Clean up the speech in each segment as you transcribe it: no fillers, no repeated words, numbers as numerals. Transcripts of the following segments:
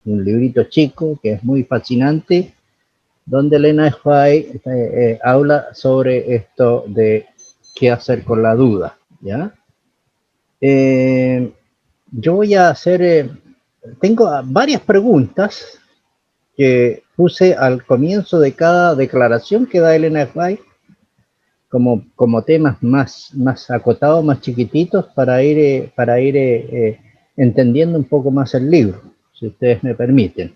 un librito chico que es muy fascinante, donde Elena G. White habla sobre esto de qué hacer con la duda, ¿ya? Yo voy a hacer, tengo varias preguntas que puse al comienzo de cada declaración que da Elena G. White como temas más acotados, más chiquititos, para ir entendiendo un poco más el libro, si ustedes me permiten.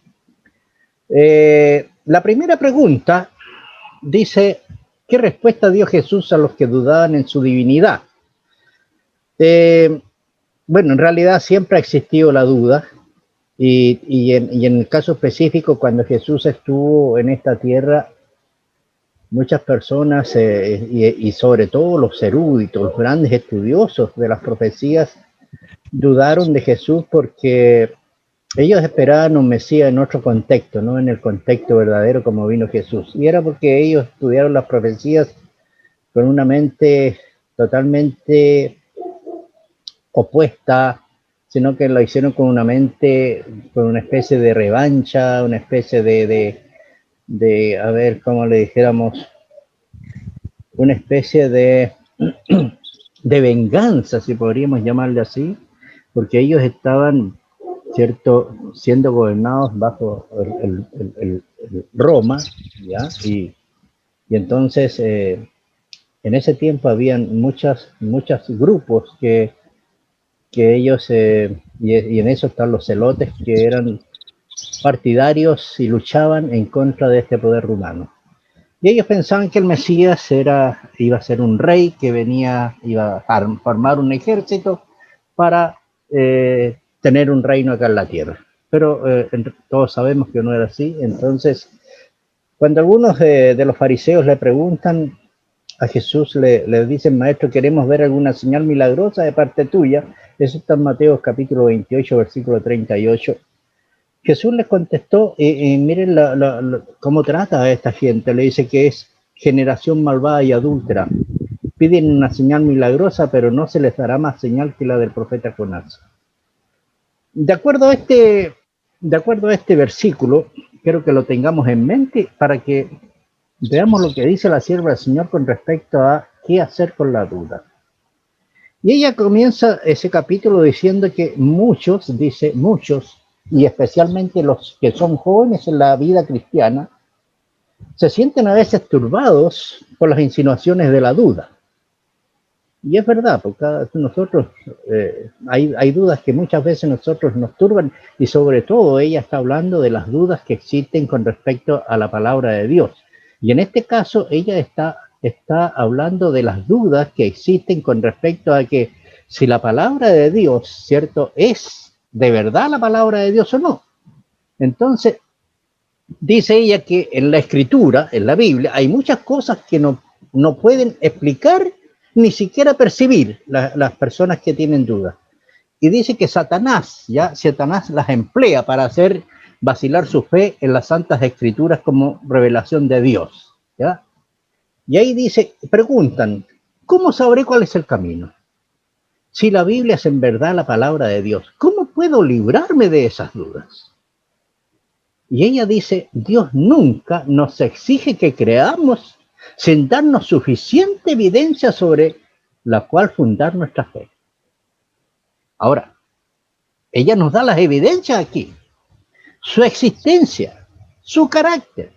La primera pregunta dice, ¿qué respuesta dio Jesús a los que dudaban en su divinidad? Bueno, en realidad siempre ha existido la duda, y en el caso específico, cuando Jesús estuvo en esta tierra, muchas personas, y sobre todo los eruditos, los grandes estudiosos de las profecías, dudaron de Jesús porque ellos esperaban un Mesías en otro contexto, no en el contexto verdadero como vino Jesús. Y era porque ellos estudiaron las profecías con una mente totalmente opuesta, sino que lo hicieron con una mente, con una especie de revancha, una especie a ver, cómo le dijéramos, una especie de venganza, si podríamos llamarle así, porque ellos estaban, cierto, siendo gobernados bajo el Roma, ¿ya? Y entonces en ese tiempo habían muchos grupos que ellos, y en eso están los celotes, que eran partidarios y luchaban en contra de este poder romano. Y ellos pensaban que el Mesías iba a ser un rey que iba a formar un ejército para tener un reino acá en la tierra. Pero todos sabemos que no era así. Entonces, cuando algunos de los fariseos le preguntan a Jesús, le dicen, maestro, queremos ver alguna señal milagrosa de parte tuya. Eso está en Mateo capítulo 28, versículo 38. Jesús les contestó, miren cómo trata a esta gente. Le dice que es generación malvada y adúltera. Piden una señal milagrosa, pero no se les dará más señal que la del profeta Jonás. De acuerdo a este versículo, quiero que lo tengamos en mente para que veamos lo que dice la sierva del Señor con respecto a qué hacer con la duda. Y ella comienza ese capítulo diciendo que muchos, y especialmente los que son jóvenes en la vida cristiana, se sienten a veces turbados por las insinuaciones de la duda. Y es verdad, porque nosotros, hay dudas que muchas veces nosotros nos turban, y sobre todo ella está hablando de las dudas que existen con respecto a la palabra de Dios. Y en este caso ella está hablando de las dudas que existen con respecto a que si la palabra de Dios, ¿cierto?, es de verdad la palabra de Dios o no. Entonces, dice ella que en la Escritura, en la Biblia, hay muchas cosas que no pueden explicar ni siquiera percibir las personas que tienen dudas. Y dice que Satanás las emplea para hacer vacilar su fe en las Santas Escrituras como revelación de Dios, ¿ya? Y ahí dice, preguntan, ¿cómo sabré cuál es el camino? Si la Biblia es en verdad la palabra de Dios, ¿cómo puedo librarme de esas dudas? Y ella dice, Dios nunca nos exige que creamos sin darnos suficiente evidencia sobre la cual fundar nuestra fe. Ahora, ella nos da las evidencias aquí, su existencia, su carácter,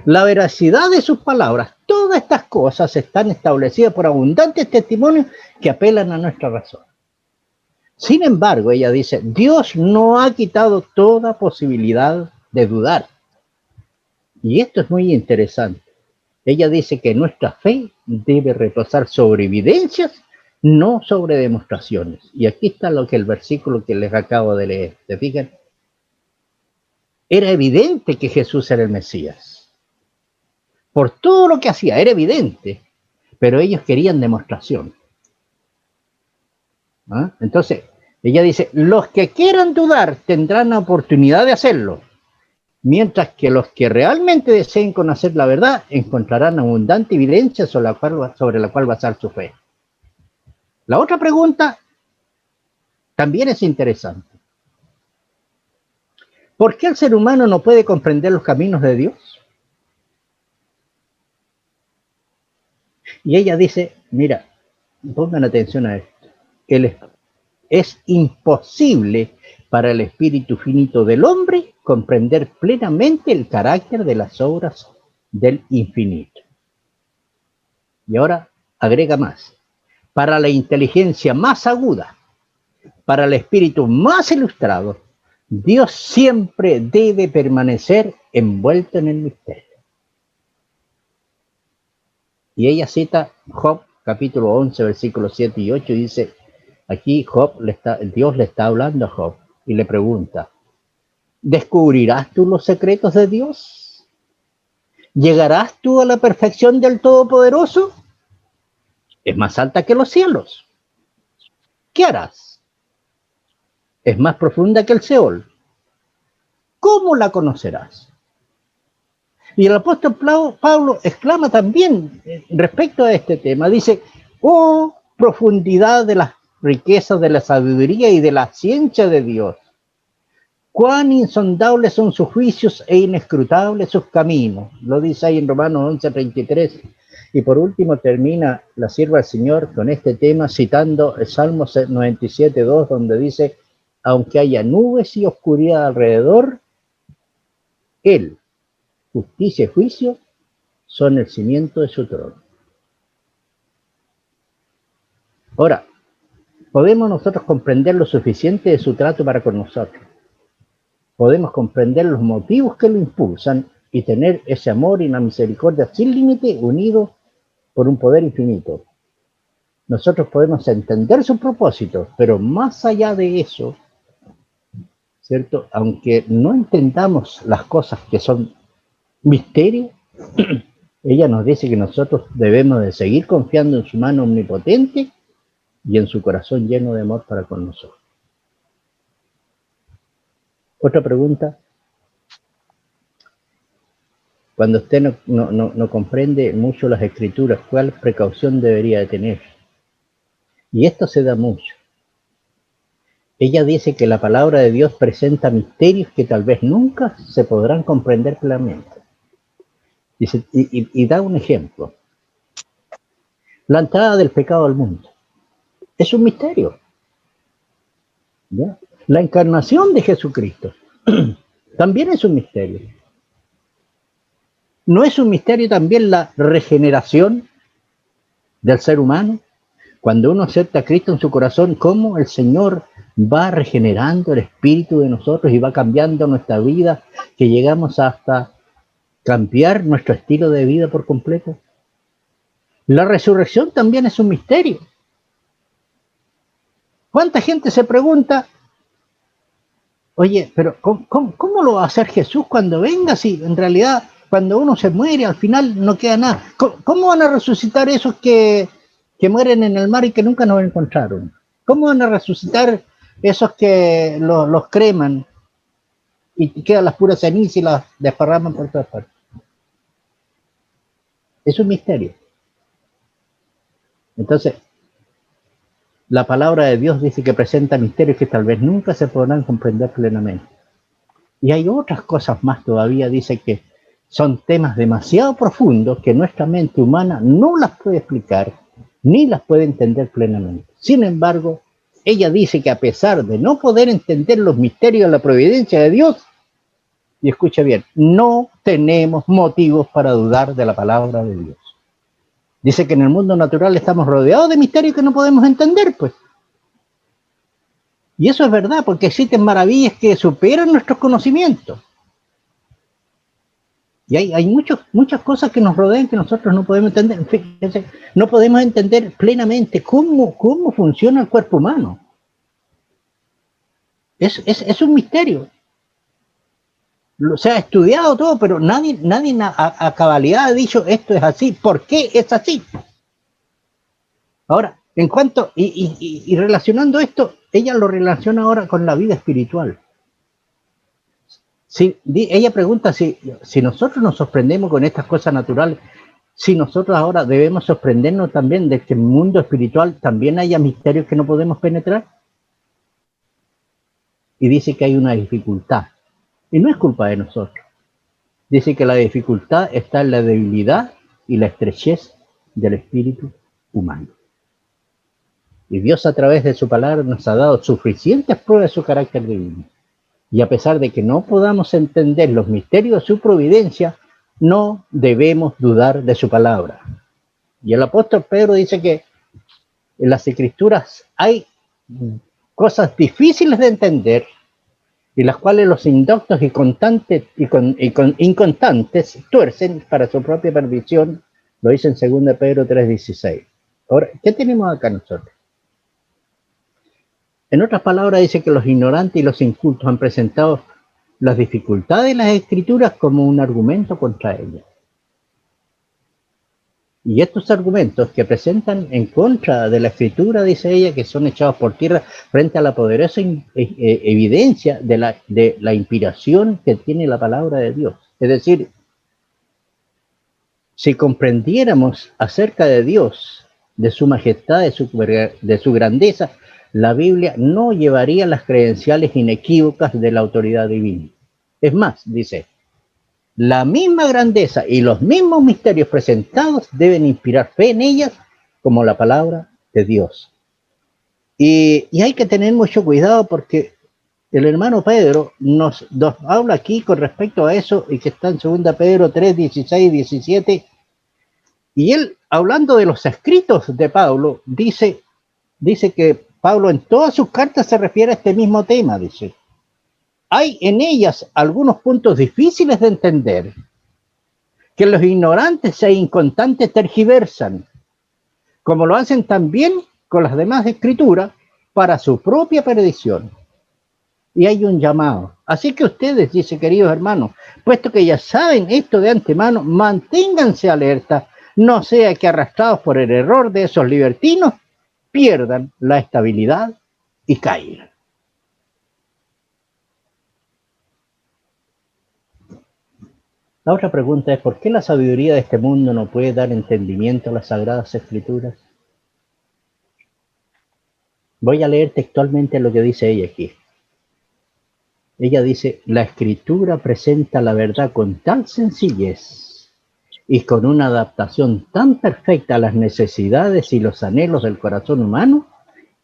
la veracidad de sus palabras. Todas estas cosas están establecidas por abundantes testimonios que apelan a nuestra razón. Sin embargo, ella dice, Dios no ha quitado toda posibilidad de dudar. Y esto es muy interesante. Ella dice que nuestra fe debe reposar sobre evidencias, no sobre demostraciones. Y aquí está el versículo que les acabo de leer. ¿Se fijan? Era evidente que Jesús era el Mesías. Por todo lo que hacía, era evidente. Pero ellos querían demostración. ¿Ah? Entonces, ella dice, los que quieran dudar tendrán la oportunidad de hacerlo. Mientras que los que realmente deseen conocer la verdad encontrarán abundante evidencia sobre la cual basar su fe. La otra pregunta también es interesante. ¿Por qué el ser humano no puede comprender los caminos de Dios? Y ella dice, mira, pongan atención a esto, es imposible para el espíritu finito del hombre comprender plenamente el carácter de las obras del infinito. Y ahora agrega más, para la inteligencia más aguda, para el espíritu más ilustrado, Dios siempre debe permanecer envuelto en el misterio. Y ella cita Job, capítulo 11, versículos 7 y 8, y dice, aquí Dios le está hablando a Job y le pregunta, ¿descubrirás tú los secretos de Dios? ¿Llegarás tú a la perfección del Todopoderoso? Es más alta que los cielos. ¿Qué harás? Es más profunda que el Seol. ¿Cómo la conocerás? Y el apóstol Pablo exclama también respecto a este tema. Dice, oh, profundidad de las riquezas de la sabiduría y de la ciencia de Dios. Cuán insondables son sus juicios e inescrutables sus caminos. Lo dice ahí en Romanos 11:33. Y por último termina la sierva del Señor con este tema citando el Salmo 97:2, donde dice, aunque haya nubes y oscuridad alrededor, Él, justicia y juicio, son el cimiento de su trono. Ahora, ¿podemos nosotros comprender lo suficiente de su trato para con nosotros? Podemos comprender los motivos que lo impulsan y tener ese amor y una misericordia sin límite unidos por un poder infinito. Nosotros podemos entender su propósito, pero más allá de eso, ¿cierto? Aunque no entendamos las cosas que son misterios, ella nos dice que nosotros debemos de seguir confiando en su mano omnipotente y en su corazón lleno de amor para con nosotros. Otra pregunta. Cuando usted no comprende mucho las escrituras, ¿cuál precaución debería de tener? Y esto se da mucho. Ella dice que la palabra de Dios presenta misterios que tal vez nunca se podrán comprender plenamente. Dice, y da un ejemplo. La entrada del pecado al mundo es un misterio, ¿ya? La encarnación de Jesucristo también es un misterio. ¿No es un misterio también la regeneración del ser humano? Cuando uno acepta a Cristo en su corazón, cómo el Señor va regenerando el espíritu de nosotros y va cambiando nuestra vida, que llegamos hasta cambiar nuestro estilo de vida por completo. La resurrección también es un misterio. ¿Cuánta gente se pregunta, oye, pero ¿cómo lo va a hacer Jesús cuando venga? Si en realidad cuando uno se muere al final no queda nada. ¿Cómo van a resucitar esos que mueren en el mar y que nunca nos encontraron? ¿Cómo van a resucitar esos que los creman y quedan las puras cenizas y las desparraman por todas partes? Es un misterio. Entonces, la palabra de Dios dice que presenta misterios que tal vez nunca se podrán comprender plenamente. Y hay otras cosas más todavía, dice que son temas demasiado profundos que nuestra mente humana no las puede explicar ni las puede entender plenamente. Sin embargo, ella dice que a pesar de no poder entender los misterios de la providencia de Dios, y escucha bien, no tenemos motivos para dudar de la palabra de Dios. Dice que en el mundo natural estamos rodeados de misterios que no podemos entender, pues. Y eso es verdad, porque existen maravillas que superan nuestros conocimientos. Y hay muchas cosas que nos rodean que nosotros no podemos entender. Fíjense, no podemos entender plenamente cómo funciona el cuerpo humano. Es un misterio. Se ha estudiado todo, pero nadie a cabalidad ha dicho esto es así. ¿Por qué es así? Ahora, en cuanto, y relacionando esto, ella lo relaciona ahora con la vida espiritual. Si, ella pregunta si nosotros nos sorprendemos con estas cosas naturales, si nosotros ahora debemos sorprendernos también de que en el mundo espiritual también haya misterios que no podemos penetrar. Y dice que hay una dificultad. Y no es culpa de nosotros. Dice que la dificultad está en la debilidad y la estrechez del espíritu humano. Y Dios a través de su palabra nos ha dado suficientes pruebas de su carácter divino. Y a pesar de que no podamos entender los misterios de su providencia, no debemos dudar de su palabra. Y el apóstol Pedro dice que en las escrituras hay cosas difíciles de entender y las cuales los indoctos y inconstantes tuercen para su propia perdición, lo dice en 2 Pedro 3:16. Ahora, ¿qué tenemos acá nosotros? En otras palabras, dice que los ignorantes y los incultos han presentado las dificultades de las escrituras como un argumento contra ellas. Y estos argumentos que presentan en contra de la escritura, dice ella, que son echados por tierra frente a la poderosa evidencia de la inspiración que tiene la palabra de Dios. Es decir, si comprendiéramos acerca de Dios, de su majestad, de su grandeza, la Biblia no llevaría las credenciales inequívocas de la autoridad divina. Es más, dice, la misma grandeza y los mismos misterios presentados deben inspirar fe en ellas como la palabra de Dios. Y hay que tener mucho cuidado porque el hermano Pedro nos habla aquí con respecto a eso y que está en 2 Pedro 3, 16 y 17. Y él, hablando de los escritos de Pablo, dice que Pablo en todas sus cartas se refiere a este mismo tema, dice. Hay en ellas algunos puntos difíciles de entender, que los ignorantes e inconstantes tergiversan, como lo hacen también con las demás escrituras, para su propia perdición. Y hay un llamado. Así que ustedes, dice, queridos hermanos, puesto que ya saben esto de antemano, manténganse alerta, no sea que arrastrados por el error de esos libertinos, pierdan la estabilidad y caigan. La otra pregunta es, ¿por qué la sabiduría de este mundo no puede dar entendimiento a las Sagradas Escrituras? Voy a leer textualmente lo que dice ella aquí. Ella dice, la Escritura presenta la verdad con tal sencillez y con una adaptación tan perfecta a las necesidades y los anhelos del corazón humano,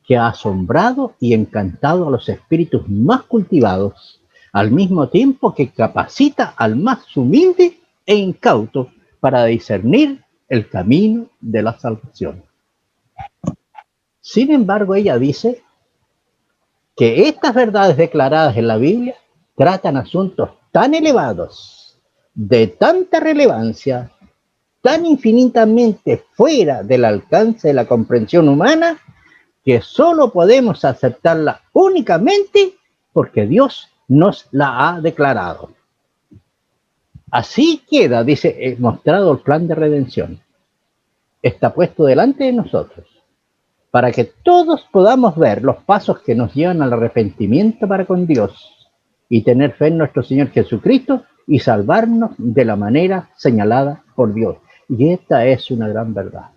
que ha asombrado y encantado a los espíritus más cultivados, al mismo tiempo que capacita al más humilde e incauto para discernir el camino de la salvación. Sin embargo, ella dice que estas verdades declaradas en la Biblia tratan asuntos tan elevados, de tanta relevancia, tan infinitamente fuera del alcance de la comprensión humana, que solo podemos aceptarla únicamente porque Dios nos la ha declarado. Así queda, dice, mostrado el plan de redención. Está puesto delante de nosotros, para que todos podamos ver los pasos que nos llevan al arrepentimiento para con Dios y tener fe en nuestro Señor Jesucristo y salvarnos de la manera señalada por Dios. Y esta es una gran verdad.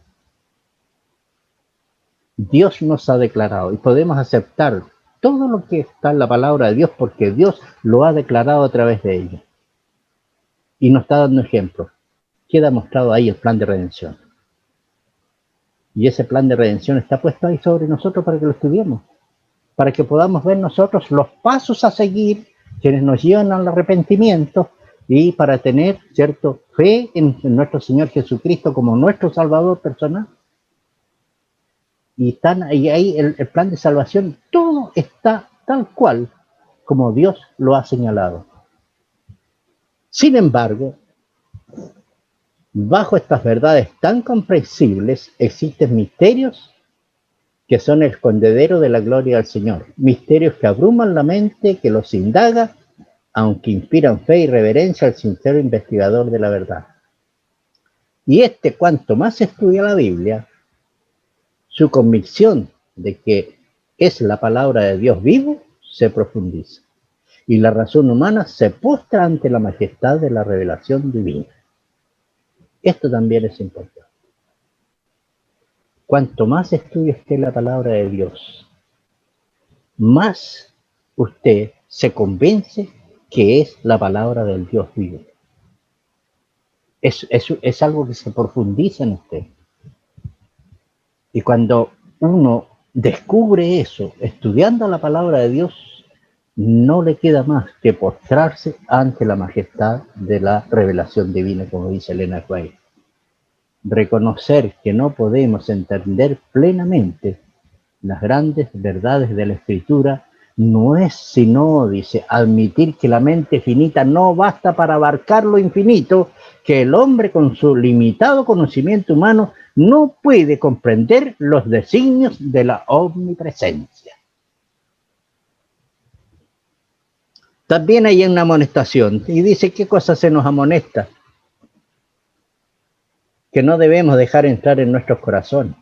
Dios nos ha declarado y podemos aceptar todo lo que está en la palabra de Dios porque Dios lo ha declarado a través de ella. Y nos está dando ejemplo. Queda mostrado ahí el plan de redención. Y ese plan de redención está puesto ahí sobre nosotros para que lo estudiemos, para que podamos ver nosotros los pasos a seguir, quienes nos llevan al arrepentimiento y para tener, cierto, fe en nuestro Señor Jesucristo como nuestro Salvador personal. Y ahí el plan de salvación, todo está tal cual como Dios lo ha señalado. Sin embargo, bajo estas verdades tan comprensibles existen misterios que son el escondedero de la gloria del Señor, misterios que abruman la mente, que los indaga, aunque inspiran fe y reverencia al sincero investigador de la verdad. Y cuanto más estudia la Biblia, su convicción de que es la palabra de Dios vivo se profundiza. Y la razón humana se postra ante la majestad de la revelación divina. Esto también es importante. Cuanto más estudie usted la palabra de Dios, más usted se convence que es la palabra del Dios vivo. Es algo que se profundiza en usted. Y cuando uno descubre eso, estudiando la palabra de Dios, no le queda más que postrarse ante la majestad de la revelación divina, como dice Elena White. Reconocer que no podemos entender plenamente las grandes verdades de la Escritura no es sino, dice, admitir que la mente finita no basta para abarcar lo infinito, que el hombre con su limitado conocimiento humano no puede comprender los designios de la omnipresencia. También hay una amonestación, y dice qué cosa se nos amonesta, que no debemos dejar entrar en nuestros corazones.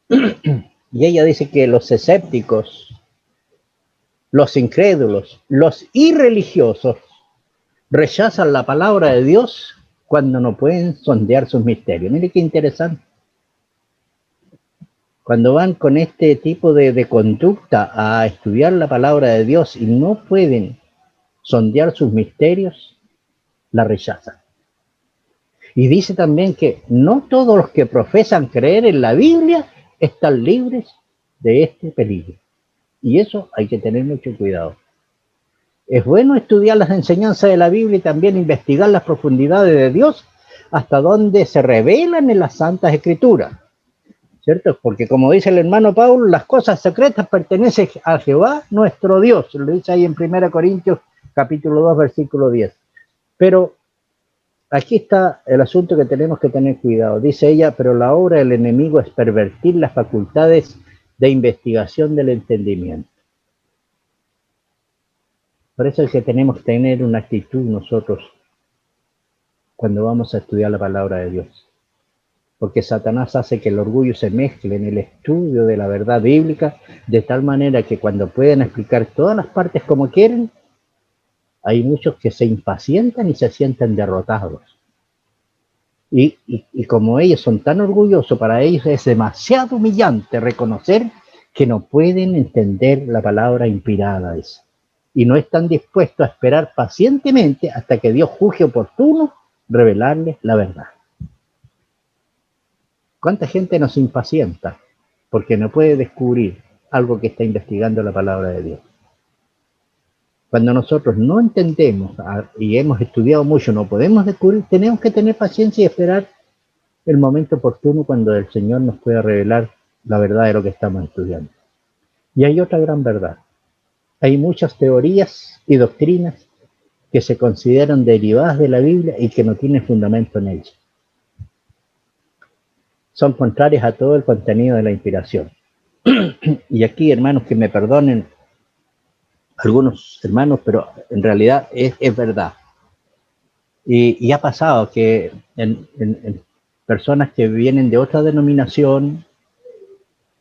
Y ella dice que los escépticos, los incrédulos, los irreligiosos, rechazan la palabra de Dios cuando no pueden sondear sus misterios. Mire qué interesante. Cuando van con este tipo de conducta a estudiar la palabra de Dios y no pueden sondear sus misterios, la rechazan. Y dice también que no todos los que profesan creer en la Biblia están libres de este peligro. Y eso hay que tener mucho cuidado. Es bueno estudiar las enseñanzas de la Biblia y también investigar las profundidades de Dios hasta donde se revelan en las Santas Escrituras, ¿cierto? Porque como dice el hermano Pablo, las cosas secretas pertenecen a Jehová nuestro Dios, lo dice ahí en 1 Corintios capítulo 2, versículo 10. Pero aquí está el asunto que tenemos que tener cuidado. Dice ella, pero la obra del enemigo es pervertir las facultades de investigación del entendimiento. Por eso es que tenemos que tener una actitud nosotros cuando vamos a estudiar la palabra de Dios. Porque Satanás hace que el orgullo se mezcle en el estudio de la verdad bíblica, de tal manera que cuando pueden explicar todas las partes como quieren, hay muchos que se impacientan y se sienten derrotados. Y como ellos son tan orgullosos, para ellos es demasiado humillante reconocer que no pueden entender la palabra inspirada esa. Y no están dispuestos a esperar pacientemente hasta que Dios juzgue oportuno revelarles la verdad. ¿Cuánta gente nos impacienta porque no puede descubrir algo que está investigando la palabra de Dios? Cuando nosotros no entendemos y hemos estudiado mucho, no podemos descubrir, tenemos que tener paciencia y esperar el momento oportuno cuando el Señor nos pueda revelar la verdad de lo que estamos estudiando. Y hay otra gran verdad. Hay muchas teorías y doctrinas que se consideran derivadas de la Biblia y que no tienen fundamento en ella. Son contrarias a todo el contenido de la inspiración. Y aquí, hermanos, que me perdonen algunos hermanos, pero en realidad es verdad. Y ha pasado que en personas que vienen de otra denominación,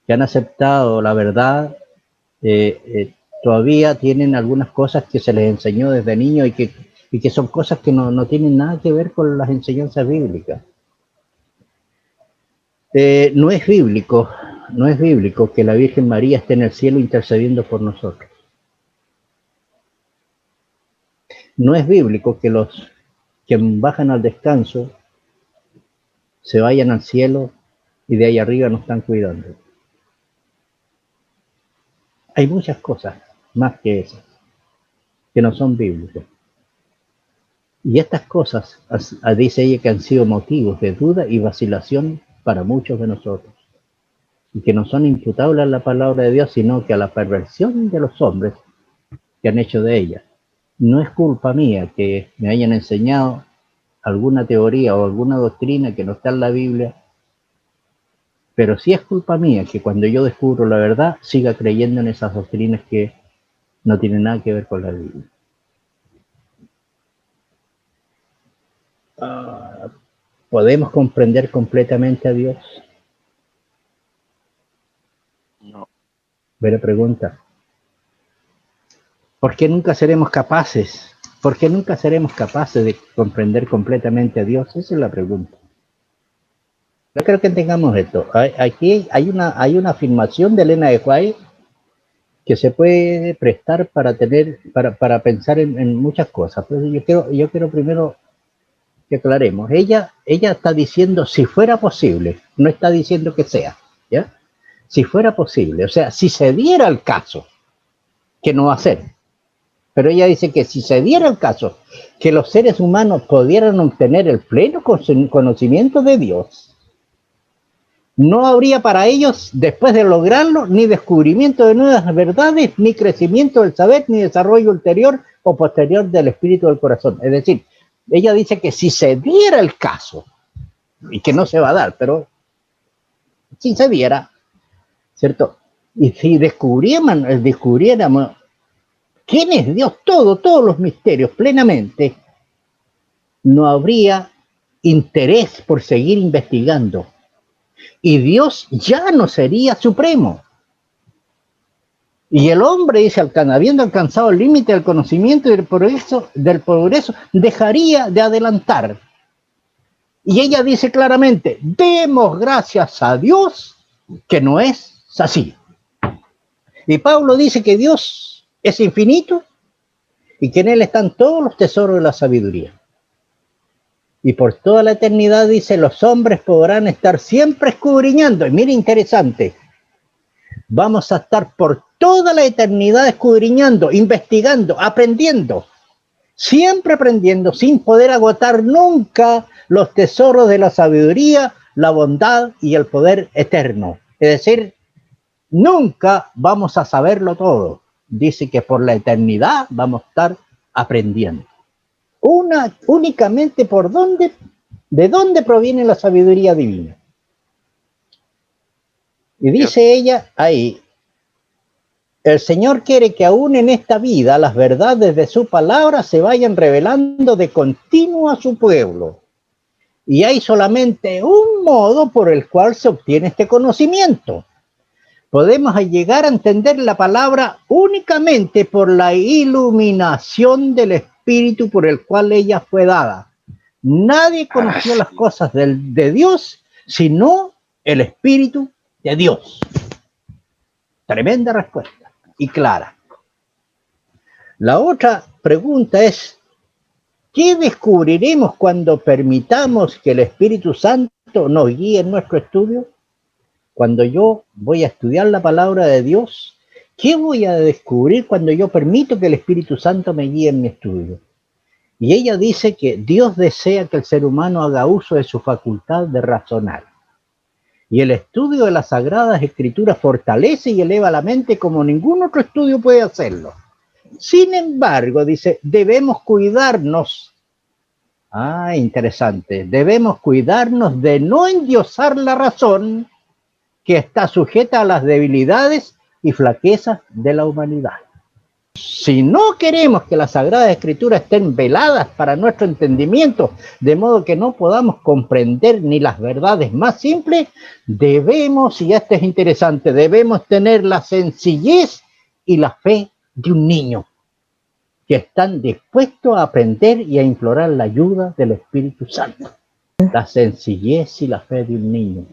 que han aceptado la verdad, todavía tienen algunas cosas que se les enseñó desde niño y que son cosas que no tienen nada que ver con las enseñanzas bíblicas. No es bíblico que la Virgen María esté en el cielo intercediendo por nosotros. No es bíblico que los que bajan al descanso se vayan al cielo y de ahí arriba nos están cuidando. Hay muchas cosas más que esas que no son bíblicas. Y estas cosas, dice ella, que han sido motivos de duda y vacilación para muchos de nosotros. Y que no son imputables a la palabra de Dios, sino que a la perversión de los hombres que han hecho de ella. No es culpa mía que me hayan enseñado alguna teoría o alguna doctrina que no está en la Biblia, pero sí es culpa mía que cuando yo descubro la verdad siga creyendo en esas doctrinas que no tienen nada que ver con la Biblia. ¿Podemos comprender completamente a Dios? No. Buena pregunta. ¿Por qué nunca seremos capaces? ¿Por qué nunca seremos capaces de comprender completamente a Dios? Esa es la pregunta. Yo creo que tengamos esto. Aquí hay una afirmación de Elena de White que se puede prestar para tener, para pensar en muchas cosas. Pero yo quiero primero que aclaremos. Ella está diciendo si fuera posible, no está diciendo que sea, ¿ya? Si fuera posible, o sea, si se diera el caso, que no va a ser, pero ella dice que si se diera el caso que los seres humanos pudieran obtener el pleno conocimiento de Dios, no habría para ellos, después de lograrlo, ni descubrimiento de nuevas verdades, ni crecimiento del saber, ni desarrollo ulterior o posterior del espíritu del corazón. Es decir, ella dice que si se diera el caso, y que no se va a dar, pero si se diera, ¿cierto? Y si descubriéramos quién es Dios, todos los misterios plenamente, no habría interés por seguir investigando. Y Dios ya no sería supremo. Y el hombre, dice, habiendo alcanzado el límite del conocimiento y del progreso, dejaría de adelantar. Y ella dice claramente, demos gracias a Dios que no es así. Y Pablo dice que Dios es infinito y que en él están todos los tesoros de la sabiduría. Y por toda la eternidad, dice, los hombres podrán estar siempre escudriñando. Y mire, interesante, vamos a estar por toda la eternidad escudriñando, investigando, aprendiendo, siempre aprendiendo, sin poder agotar nunca los tesoros de la sabiduría, la bondad y el poder eterno. Es decir, nunca vamos a saberlo todo. Dice que por la eternidad vamos a estar aprendiendo. Únicamente de dónde proviene la sabiduría divina. Y dice ella ahí, el Señor quiere que aún en esta vida las verdades de su palabra se vayan revelando de continuo a su pueblo. Y hay solamente un modo por el cual se obtiene este conocimiento. Podemos llegar a entender la palabra únicamente por la iluminación del Espíritu por el cual ella fue dada. Nadie conoció las cosas de Dios, sino el Espíritu de Dios. Tremenda respuesta y clara. La otra pregunta es, ¿qué descubriremos cuando permitamos que el Espíritu Santo nos guíe en nuestro estudio? Cuando yo voy a estudiar la palabra de Dios, ¿qué voy a descubrir cuando yo permito que el Espíritu Santo me guíe en mi estudio? Y ella dice que Dios desea que el ser humano haga uso de su facultad de razonar. Y el estudio de las Sagradas Escrituras fortalece y eleva la mente como ningún otro estudio puede hacerlo. Sin embargo, dice, debemos cuidarnos. Interesante. Debemos cuidarnos de no endiosar la razón que está sujeta a las debilidades y flaquezas de la humanidad. Si no queremos que las Sagradas Escrituras estén veladas para nuestro entendimiento, de modo que no podamos comprender ni las verdades más simples, debemos, y esto es interesante, debemos tener la sencillez y la fe de un niño, que están dispuestos a aprender y a implorar la ayuda del Espíritu Santo. La sencillez y la fe de un niño.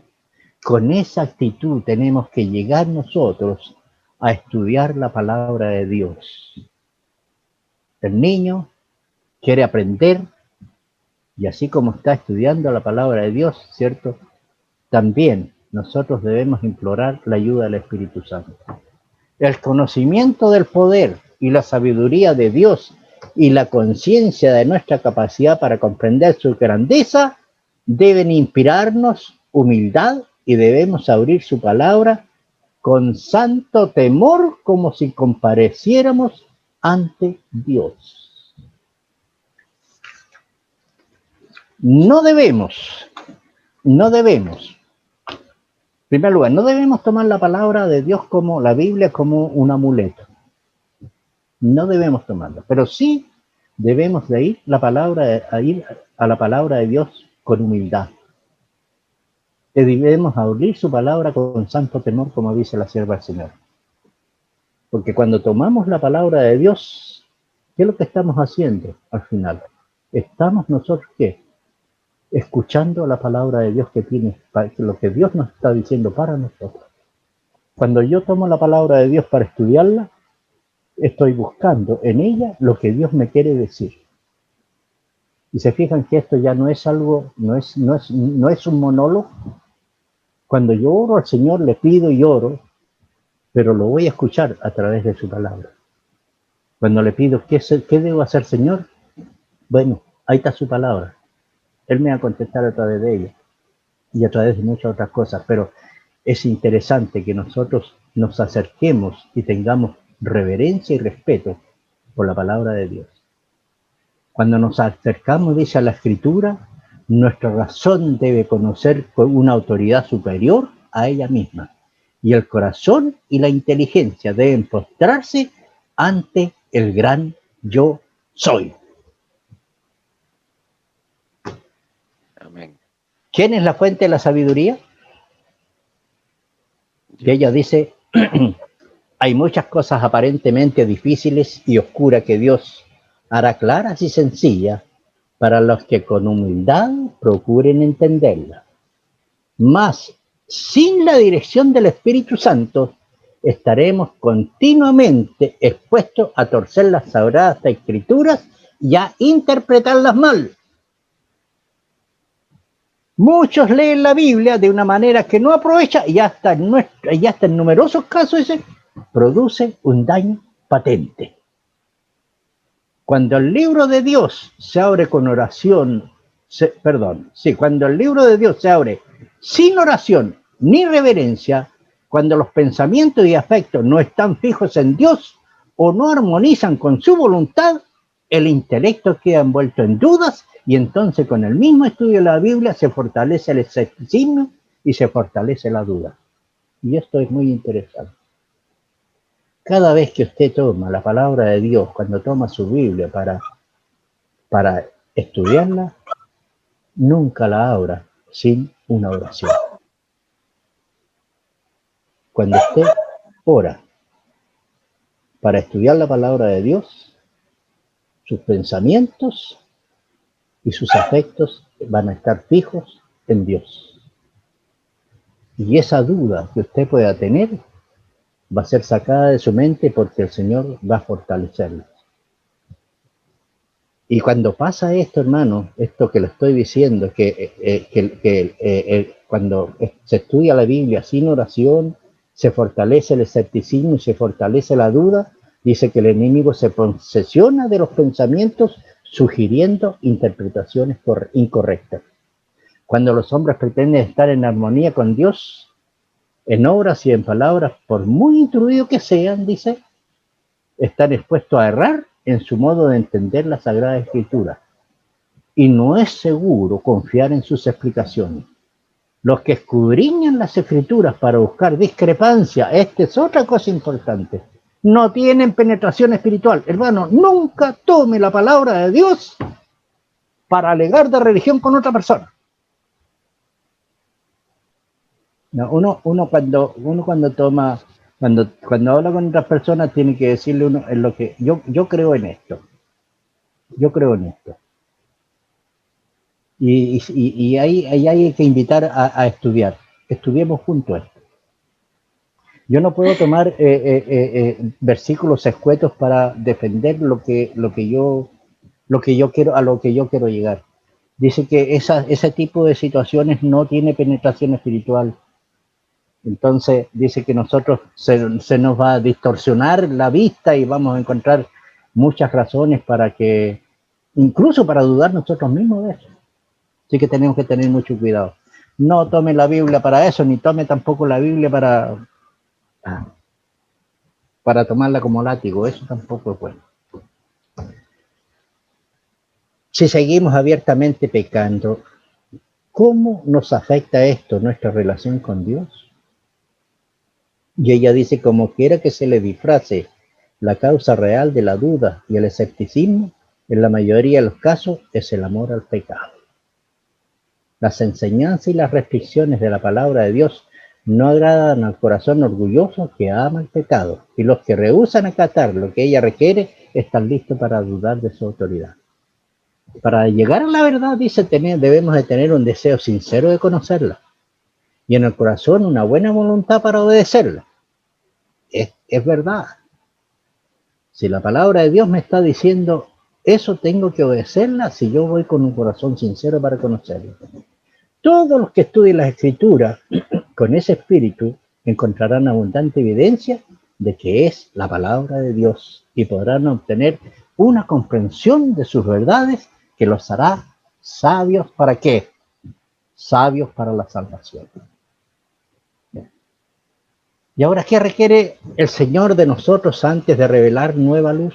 Con esa actitud tenemos que llegar nosotros a estudiar la palabra de Dios. El niño quiere aprender y así como está estudiando la palabra de Dios, ¿cierto? También nosotros debemos implorar la ayuda del Espíritu Santo. El conocimiento del poder y la sabiduría de Dios y la conciencia de nuestra capacidad para comprender su grandeza deben inspirarnos humildad y debemos abrir su palabra con santo temor como si compareciéramos ante Dios. No debemos, en primer lugar, no debemos tomar la palabra de Dios como la Biblia como un amuleto. No debemos tomarla, pero sí debemos de ir a la palabra de Dios con humildad. Debemos abrir su palabra con santo temor, como dice la sierva del Señor. Porque cuando tomamos la palabra de Dios, ¿qué es lo que estamos haciendo al final? Estamos nosotros, ¿qué? Escuchando la palabra de Dios que tiene, lo que Dios nos está diciendo para nosotros. Cuando yo tomo la palabra de Dios para estudiarla, estoy buscando en ella lo que Dios me quiere decir. Y se fijan que esto ya no es algo, no es un monólogo. Cuando yo oro al Señor, le pido y oro, pero lo voy a escuchar a través de su palabra. Cuando le pido, ¿qué debo hacer, Señor? Bueno, ahí está su palabra. Él me va a contestar a través de ella y a través de muchas otras cosas, pero es interesante que nosotros nos acerquemos y tengamos reverencia y respeto por la palabra de Dios. Cuando nos acercamos, dice, a la Escritura, nuestra razón debe conocer con una autoridad superior a ella misma, y el corazón y la inteligencia deben postrarse ante el gran yo soy. Amén. ¿Quién es la fuente de la sabiduría? Que ella dice, hay muchas cosas aparentemente difíciles y oscuras que Dios hará claras y sencillas para los que con humildad procuren entenderlas. Mas, sin la dirección del Espíritu Santo, estaremos continuamente expuestos a torcer las sagradas escrituras y a interpretarlas mal. Muchos leen la Biblia de una manera que no aprovecha y hasta en numerosos casos produce un daño patente. Cuando el libro de Dios se abre con oración, cuando el libro de Dios se abre sin oración ni reverencia, cuando los pensamientos y afectos no están fijos en Dios o no armonizan con su voluntad, el intelecto queda envuelto en dudas y entonces con el mismo estudio de la Biblia se fortalece el escepticismo y se fortalece la duda. Y esto es muy interesante. Cada vez que usted toma la palabra de Dios, cuando toma su Biblia para estudiarla, nunca la abra sin una oración. Cuando usted ora para estudiar la palabra de Dios, sus pensamientos y sus afectos van a estar fijos en Dios. Y esa duda que usted pueda tener va a ser sacada de su mente porque el Señor va a fortalecerla. Y cuando pasa esto, hermano, esto que le estoy diciendo, cuando se estudia la Biblia sin oración, se fortalece el escepticismo y se fortalece la duda, dice que el enemigo se posesiona de los pensamientos sugiriendo interpretaciones incorrectas. Cuando los hombres pretenden estar en armonía con Dios, en obras y en palabras, por muy instruidos que sean, dice, están expuestos a errar en su modo de entender la Sagrada Escritura. Y no es seguro confiar en sus explicaciones. Los que escudriñan las Escrituras para buscar discrepancia, esta es otra cosa importante, no tienen penetración espiritual. Hermano, nunca tome la palabra de Dios para alegar de religión con otra persona. No, uno cuando habla con otras personas tiene que decirle uno en lo que yo creo en esto. Yo creo en esto. Y ahí hay que invitar a estudiar. Estudiemos juntos esto. Yo no puedo tomar versículos escuetos para defender lo que yo quiero, a lo que yo quiero llegar. Dice que ese tipo de situaciones no tiene penetración espiritual. Entonces dice que nosotros se nos va a distorsionar la vista y vamos a encontrar muchas razones incluso para dudar nosotros mismos de eso. Así que tenemos que tener mucho cuidado. No tome la Biblia para eso, ni tome tampoco la Biblia para tomarla como látigo. Eso tampoco es bueno. Si seguimos abiertamente pecando, ¿cómo nos afecta esto nuestra relación con Dios? Y ella dice, como quiera que se le disfrace la causa real de la duda y el escepticismo, en la mayoría de los casos es el amor al pecado. Las enseñanzas y las restricciones de la palabra de Dios no agradan al corazón orgulloso que ama el pecado, y los que rehúsan acatar lo que ella requiere están listos para dudar de su autoridad. Para llegar a la verdad, dice, debemos de tener un deseo sincero de conocerla, y en el corazón una buena voluntad para obedecerla. es verdad. Si la palabra de Dios me está diciendo eso, tengo que obedecerla si yo voy con un corazón sincero para conocerlo. Todos los que estudien las Escrituras con ese espíritu encontrarán abundante evidencia de que es la palabra de Dios y podrán obtener una comprensión de sus verdades que los hará sabios. ¿Para qué? Sabios para la salvación. ¿Y ahora qué requiere el Señor de nosotros antes de revelar nueva luz?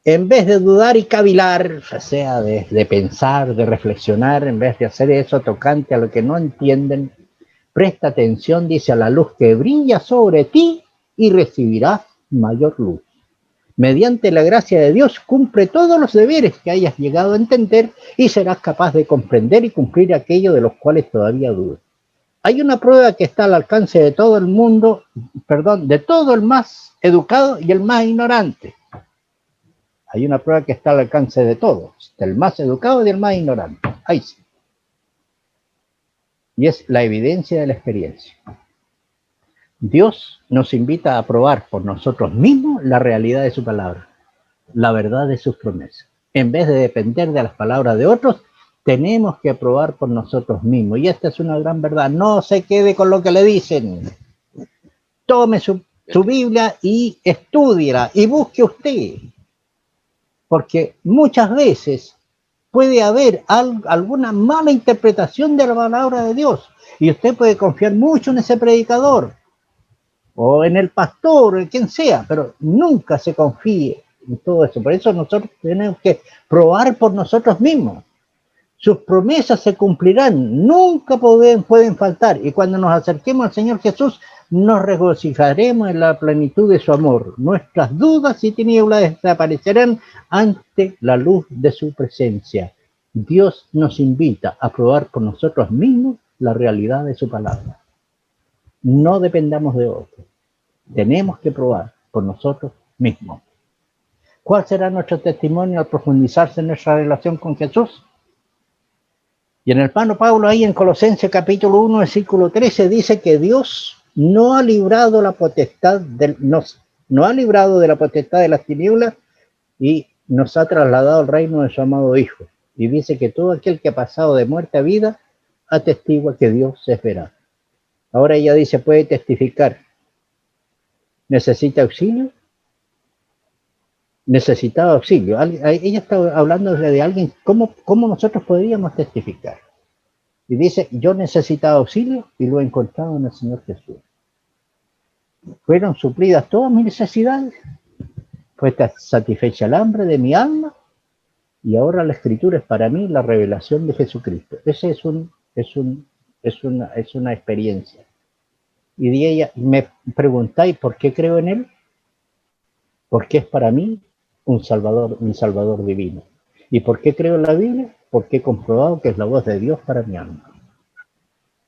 En vez de dudar y cavilar, ya sea de pensar, de reflexionar, en vez de hacer eso tocante a lo que no entienden, presta atención, dice, a la luz que brilla sobre ti y recibirás mayor luz. Mediante la gracia de Dios, cumple todos los deberes que hayas llegado a entender y serás capaz de comprender y cumplir aquello de los cuales todavía dudas. Hay una prueba que está al alcance de todo el mundo, de todo el más educado y el más ignorante. Hay una prueba que está al alcance de todos, del más educado y del más ignorante. Ahí sí. Y es la evidencia de la experiencia. Dios nos invita a probar por nosotros mismos la realidad de su palabra, la verdad de sus promesas. En vez de depender de las palabras de otros, tenemos que probar por nosotros mismos. Y esta es una gran verdad. No se quede con lo que le dicen. Tome su Biblia y estúdiela y busque usted. Porque muchas veces puede haber alguna mala interpretación de la palabra de Dios. Y usted puede confiar mucho en ese predicador o en el pastor, en quien sea, pero nunca se confíe en todo eso. Por eso nosotros tenemos que probar por nosotros mismos. Sus promesas se cumplirán, nunca pueden faltar. Y cuando nos acerquemos al Señor Jesús, nos regocijaremos en la plenitud de su amor. Nuestras dudas y tinieblas desaparecerán ante la luz de su presencia. Dios nos invita a probar por nosotros mismos la realidad de su palabra. No dependamos de otros. Tenemos que probar por nosotros mismos. ¿Cuál será nuestro testimonio al profundizarse en nuestra relación con Jesús? Y en el hermano Pablo, ahí en Colosenses capítulo 1, versículo 13, dice que Dios no ha librado la potestad no ha librado de la potestad de las tinieblas y nos ha trasladado al reino de su amado Hijo. Y dice que todo aquel que ha pasado de muerte a vida atestigua que Dios es veraz. Ahora ella dice, puede testificar. ¿Necesita auxilio? Necesitaba auxilio. Ella está hablando de alguien, ¿cómo nosotros podríamos testificar? Y dice, yo necesitaba auxilio y lo he encontrado en el Señor Jesús. Fueron suplidas todas mis necesidades, fue satisfecha el hambre de mi alma y ahora la Escritura es para mí la revelación de Jesucristo. Ese es una experiencia. Y de ella me preguntáis por qué creo en Él, porque es para mí mi Salvador divino. ¿Y por qué creo en la Biblia? Porque he comprobado que es la voz de Dios para mi alma.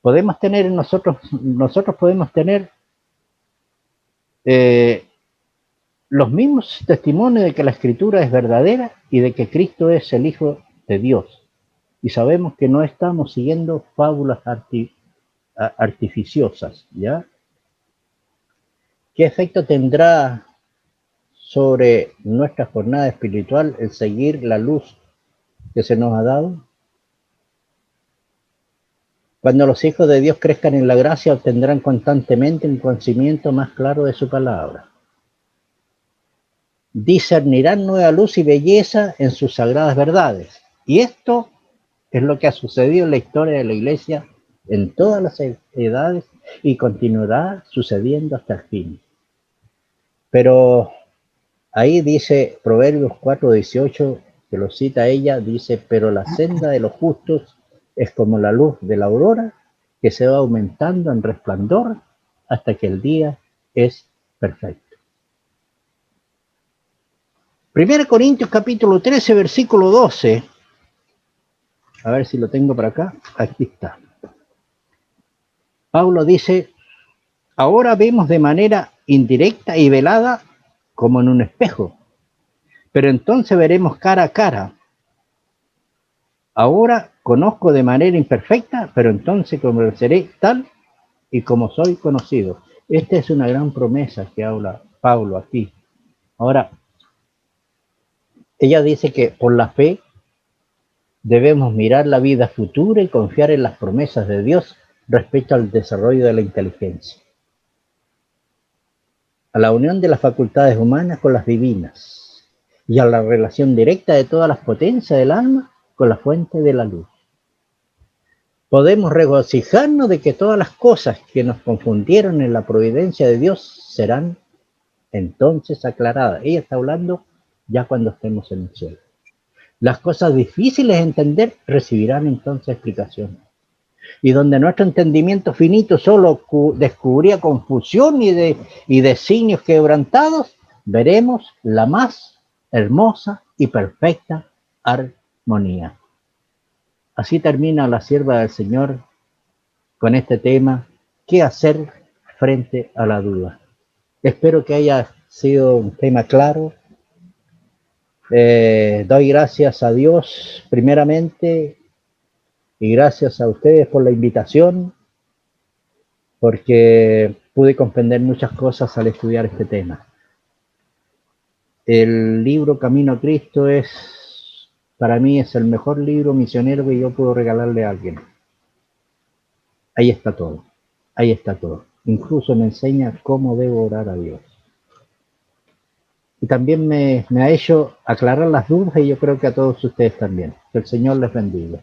Podemos tener en nosotros podemos tener los mismos testimonios de que la Escritura es verdadera y de que Cristo es el Hijo de Dios. Y sabemos que no estamos siguiendo fábulas artificiosas, ¿ya? ¿Qué efecto tendrá sobre nuestra jornada espiritual el seguir la luz que se nos ha dado? Cuando los hijos de Dios crezcan en la gracia, obtendrán constantemente un conocimiento más claro de su palabra. Discernirán nueva luz y belleza en sus sagradas verdades. Y esto es lo que ha sucedido en la historia de la Iglesia en todas las edades y continuará sucediendo hasta el fin. Pero ahí dice Proverbios 4:18, que lo cita ella, dice, pero la senda de los justos es como la luz de la aurora que se va aumentando en resplandor hasta que el día es perfecto. 1 Corintios capítulo 13, versículo 12. A ver si lo tengo por acá. Aquí está. Pablo dice, ahora vemos de manera indirecta y velada como en un espejo, pero entonces veremos cara a cara. Ahora conozco de manera imperfecta, pero entonces conoceré tal y como soy conocido. Esta es una gran promesa que habla Pablo aquí. Ahora, ella dice que por la fe debemos mirar la vida futura y confiar en las promesas de Dios respecto al desarrollo de la inteligencia, a la unión de las facultades humanas con las divinas y a la relación directa de todas las potencias del alma con la fuente de la luz. Podemos regocijarnos de que todas las cosas que nos confundieron en la providencia de Dios serán entonces aclaradas. Ella está hablando ya cuando estemos en el cielo. Las cosas difíciles de entender recibirán entonces explicación. Y donde nuestro entendimiento finito solo descubría confusión y designios quebrantados, veremos la más hermosa y perfecta armonía. Así termina la sierva del Señor con este tema, ¿qué hacer frente a la duda? Espero que haya sido un tema claro. Doy gracias a Dios primeramente y gracias a ustedes por la invitación, porque pude comprender muchas cosas al estudiar este tema. El libro Camino a Cristo para mí es el mejor libro misionero que yo puedo regalarle a alguien. Ahí está todo, ahí está todo. Incluso me enseña cómo debo orar a Dios. Y también me ha hecho aclarar las dudas y yo creo que a todos ustedes también. Que el Señor les bendiga.